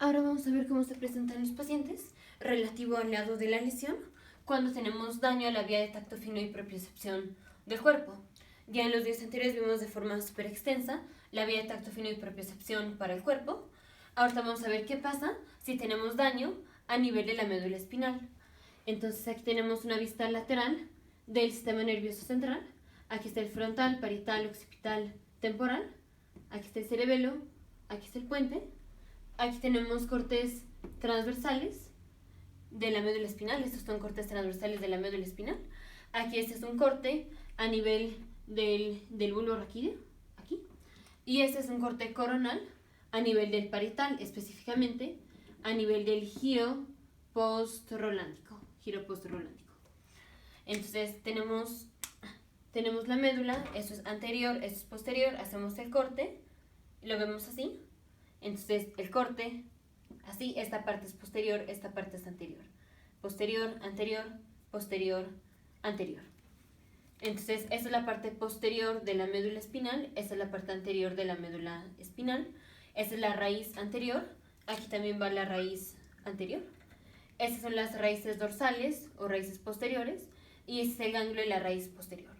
Ahora vamos a ver cómo se presentan los pacientes relativo al lado de la lesión cuando tenemos daño a la vía de tacto fino y propiocepción del cuerpo. Ya en los días anteriores vimos de forma súper extensa la vía de tacto fino y propiocepción para el cuerpo. Ahorita vamos a ver qué pasa si tenemos daño a nivel de la médula espinal. Entonces aquí tenemos una vista lateral del sistema nervioso central. Aquí está el frontal, parietal, occipital, temporal. Aquí está el cerebelo, aquí está el puente. Aquí tenemos cortes transversales de la médula espinal. Estos son cortes transversales de la médula espinal. Aquí este es un corte a nivel del bulbo raquídeo, aquí. Y este es un corte coronal a nivel del parietal, específicamente a nivel del giro postrolándico. Entonces tenemos la médula, esto es anterior, esto es posterior, hacemos el corte, lo vemos así. Entonces el corte, así, esta parte es posterior, esta parte es anterior. Posterior, anterior, posterior, anterior. Entonces esta es la parte posterior de la médula espinal, esta es la parte anterior de la médula espinal, esta es la raíz anterior, aquí también va la raíz anterior. Estas son las raíces dorsales o raíces posteriores y este es el ganglio de la raíz posterior.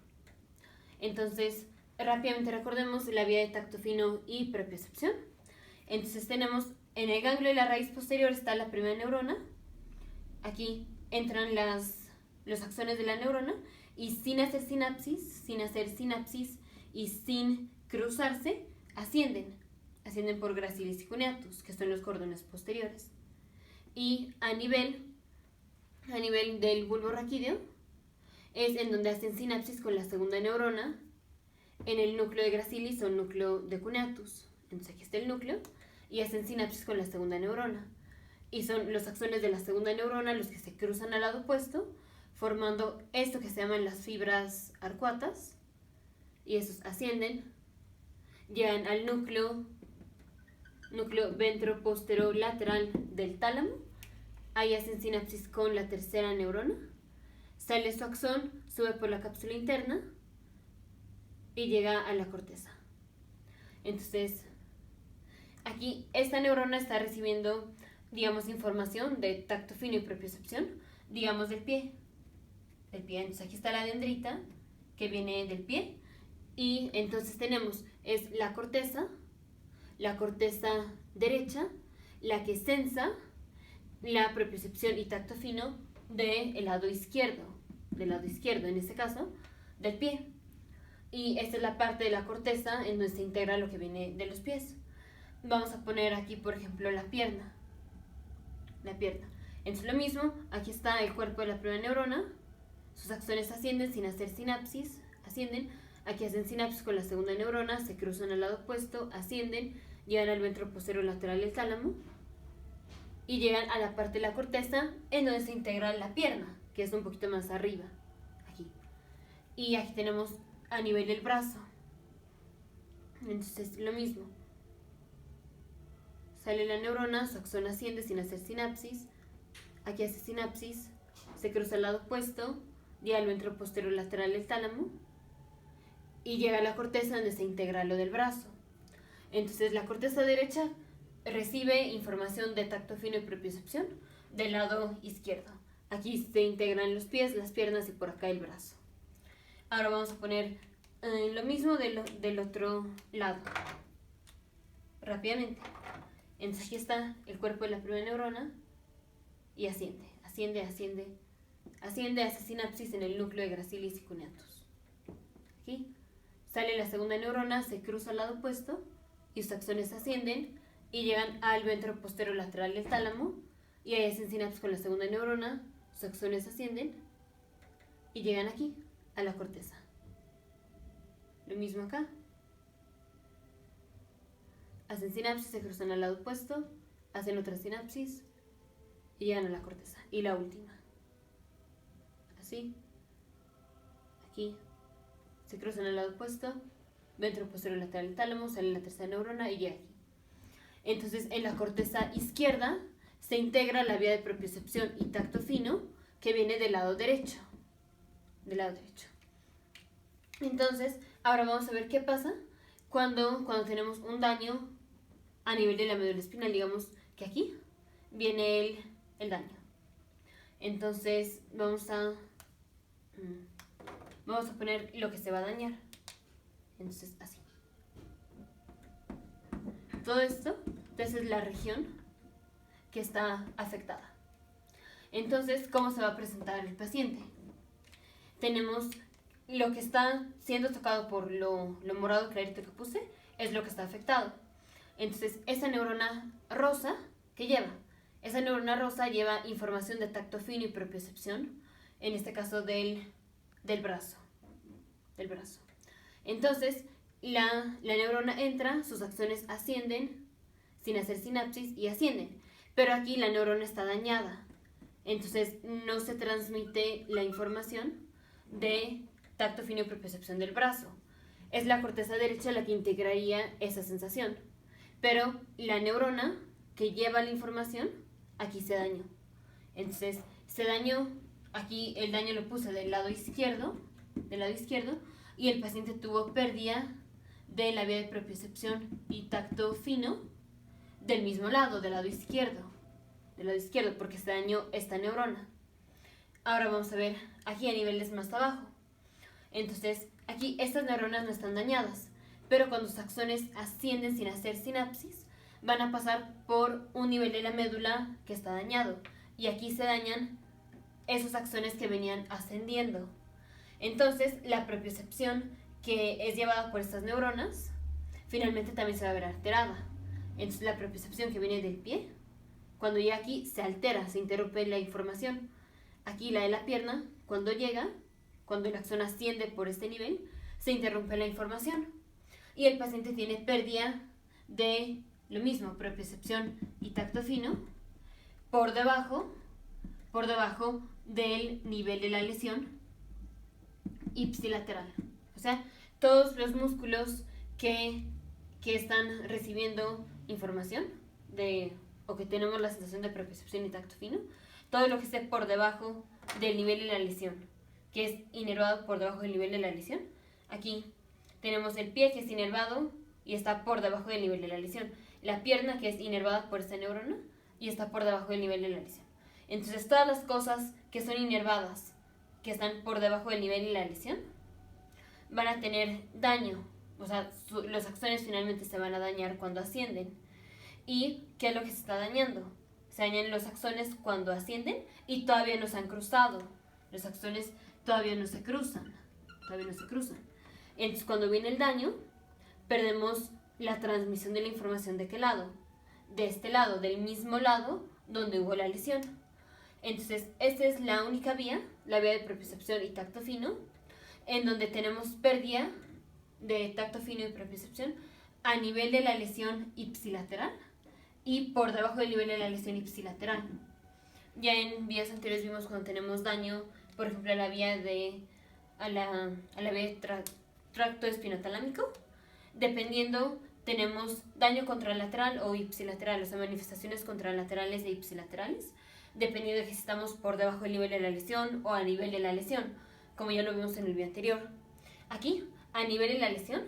Entonces, rápidamente recordemos la vía de tacto fino y propiocepción. Entonces tenemos en el ganglio de la raíz posterior está la primera neurona. Aquí entran los axones de la neurona y sin hacer sinapsis y sin cruzarse, ascienden por gracilis y cuneatus, que son los cordones posteriores. Y a nivel del bulbo raquídeo es en donde hacen sinapsis con la segunda neurona en el núcleo de gracilis o núcleo de cuneatus. Entonces aquí está el núcleo y hacen sinapsis con la segunda neurona. Y son los axones de la segunda neurona los que se cruzan al lado opuesto, formando esto que se llaman las fibras arcuatas. Y esos ascienden, llegan al núcleo ventroposterolateral del tálamo. Ahí hacen sinapsis con la tercera neurona. Sale su axón, sube por la cápsula interna y llega a la corteza. Entonces, aquí esta neurona está recibiendo, digamos, información de tacto fino y propiocepción, digamos, del pie. Entonces aquí está la dendrita que viene del pie y entonces tenemos, es la corteza derecha, la que sensa la propiocepción y tacto fino del lado izquierdo, en este caso, del pie. Y esta es la parte de la corteza en donde se integra lo que viene de los pies. Vamos a poner aquí, por ejemplo, la pierna. Entonces lo mismo, aquí está el cuerpo de la primera neurona, sus axones ascienden sin hacer sinapsis, aquí hacen sinapsis con la segunda neurona, se cruzan al lado opuesto, ascienden, llegan al ventro posterolateral del tálamo y llegan a la parte de la corteza en donde se integra la pierna, que es un poquito más arriba, aquí. Y aquí tenemos a nivel del brazo. Entonces lo mismo. Sale la neurona, su axón asciende sin hacer sinapsis, aquí hace sinapsis, se cruza al lado opuesto, llega al ventro posterolateral del tálamo y llega a la corteza donde se integra lo del brazo. Entonces la corteza derecha recibe información de tacto fino y propiocepción del lado izquierdo. Aquí se integran los pies, las piernas y por acá el brazo. Ahora vamos a poner lo mismo del otro lado. Rápidamente. Entonces aquí está el cuerpo de la primera neurona y asciende, hace sinapsis en el núcleo de gracilis y cuneatus. Aquí sale la segunda neurona, se cruza al lado opuesto y sus axones ascienden y llegan al ventro posterolateral del tálamo y ahí hacen sinapsis con la segunda neurona, sus axones ascienden y llegan aquí, a la corteza. Lo mismo acá. Hacen sinapsis, se cruzan al lado opuesto, hacen otra sinapsis y llegan a la corteza. Y la última. Así. Aquí. Se cruzan al lado opuesto, ventro posterolateral del tálamo, sale la tercera neurona y llega aquí. Entonces, en la corteza izquierda se integra la vía de propiocepción y tacto fino que viene del lado derecho. Entonces, ahora vamos a ver qué pasa cuando tenemos un daño a nivel de la médula espinal, digamos que aquí viene el daño. Entonces vamos a poner lo que se va a dañar. Entonces así. Todo esto, entonces es la región que está afectada. Entonces, ¿cómo se va a presentar el paciente? Tenemos lo que está siendo tocado por lo morado clarito que puse, es lo que está afectado. Entonces, esa neurona rosa, ¿qué lleva? Esa neurona rosa lleva información de tacto fino y propiocepción, en este caso del brazo. Entonces, la neurona entra, sus acciones ascienden, sin hacer sinapsis, y ascienden. Pero aquí la neurona está dañada. Entonces, no se transmite la información de tacto fino y propiocepción del brazo. Es la corteza derecha la que integraría esa sensación. Pero la neurona que lleva la información, aquí se dañó. Entonces, se dañó, aquí el daño lo puse del lado izquierdo, y el paciente tuvo pérdida de la vía de propiocepción y tacto fino del mismo lado, del lado izquierdo, porque se dañó esta neurona. Ahora vamos a ver aquí a niveles más abajo. Entonces, aquí estas neuronas no están dañadas, pero cuando sus axones ascienden sin hacer sinapsis, van a pasar por un nivel de la médula que está dañado, y aquí se dañan esos axones que venían ascendiendo. Entonces, la propiocepción que es llevada por estas neuronas, finalmente también se va a ver alterada. Entonces, la propiocepción que viene del pie, cuando llega aquí, se altera, se interrumpe la información. Aquí la de la pierna, cuando el axón asciende por este nivel, se interrumpe la información. Y el paciente tiene pérdida de lo mismo, propiocepción y tacto fino, por debajo del nivel de la lesión ipsilateral. O sea, todos los músculos que están recibiendo información o que tenemos la sensación de propiocepción y tacto fino, todo lo que esté por debajo del nivel de la lesión, que es inervado por debajo del nivel de la lesión. Aquí tenemos el pie, que es inervado y está por debajo del nivel de la lesión. La pierna, que es inervada por esta neurona y está por debajo del nivel de la lesión. Entonces, todas las cosas que son inervadas, que están por debajo del nivel de la lesión, van a tener daño. O sea, los axones finalmente se van a dañar cuando ascienden. ¿Y qué es lo que se está dañando? Se dañan los axones cuando ascienden y todavía no se han cruzado. Los axones todavía no se cruzan. Entonces, cuando viene el daño, perdemos la transmisión de la información ¿de qué lado? De este lado, del mismo lado donde hubo la lesión. Entonces, esta es la única vía, la vía de propiocepción y tacto fino, en donde tenemos pérdida de tacto fino y propiocepción a nivel de la lesión ipsilateral y por debajo del nivel de la lesión ipsilateral. Ya en vías anteriores vimos cuando tenemos daño, por ejemplo, a la vía de tracto espinotalámico. Dependiendo, tenemos daño contralateral o ipsilateral, o sea, manifestaciones contralaterales e ipsilaterales, dependiendo de que si estamos por debajo del nivel de la lesión o a nivel de la lesión, como ya lo vimos en el video anterior. Aquí, a nivel de la lesión,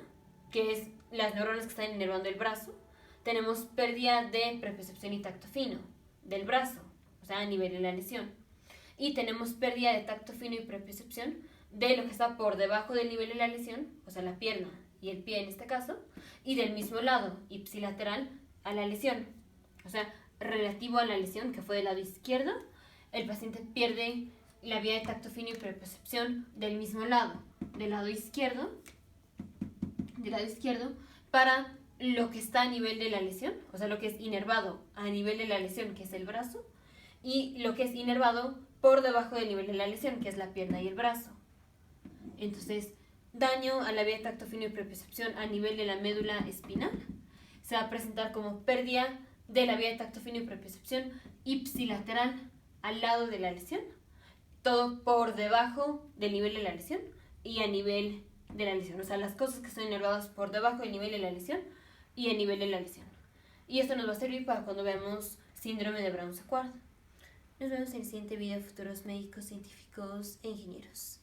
que es las neuronas que están inervando el brazo, tenemos pérdida de propiocepción y tacto fino del brazo, o sea, a nivel de la lesión. Y tenemos pérdida de tacto fino y propiocepción de lo que está por debajo del nivel de la lesión, o sea, la pierna y el pie en este caso, y del mismo lado, ipsilateral, a la lesión. O sea, relativo a la lesión, que fue del lado izquierdo, el paciente pierde la vía de tacto fino y propiocepción del mismo lado, del lado izquierdo, para lo que está a nivel de la lesión, o sea, lo que es inervado a nivel de la lesión, que es el brazo, y lo que es inervado por debajo del nivel de la lesión, que es la pierna y el brazo. Entonces, daño a la vía de tacto fino y propiocepción a nivel de la médula espinal se va a presentar como pérdida de la vía de tacto fino y propiocepción ipsilateral al lado de la lesión, todo por debajo del nivel de la lesión y a nivel de la lesión, o sea, las cosas que son inervadas por debajo del nivel de la lesión y a nivel de la lesión. Y esto nos va a servir para cuando veamos síndrome de Brown-Séquard. Nos vemos en el siguiente video, futuros médicos, científicos e ingenieros.